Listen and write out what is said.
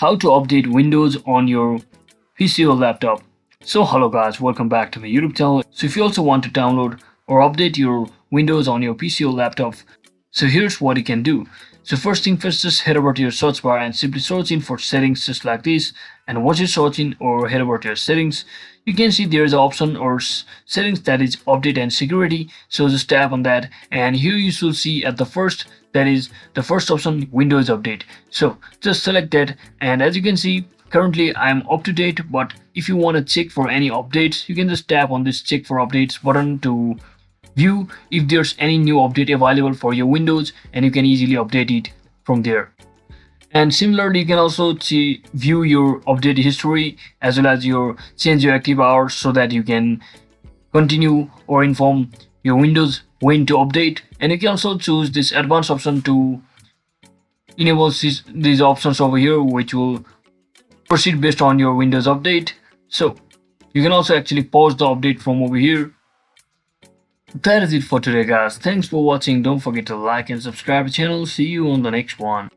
how to update Windows on your PC or laptop. So hello guys, welcome back to my YouTube channel. So if you also want to download or update your Windows on your PC or laptop, so here's what you can do. So first thing first, just head over to your search bar and simply search in for settings just like this. And once you search in or head over to your settings, you can see there is an option or settings that is update and security. So just tap on that, and here you should see at the first, that is the first option, Windows Update. So just select that, and as you can see, currently I'm up to date, but if you want to check for any updates, you can just tap on this check for updates button to view if there's any new update available for your Windows, and you can easily update it from there. And similarly, you can also view your update history as well as your change your active hours, so that you can continue or inform your Windows when to update. And you can also choose this advanced option to enable these options over here, which will proceed based on your Windows update. So you can also actually pause the update from over here. That is it for today guys. Thanks for watching. Don't forget to like and subscribe to the channel. See you on the next one.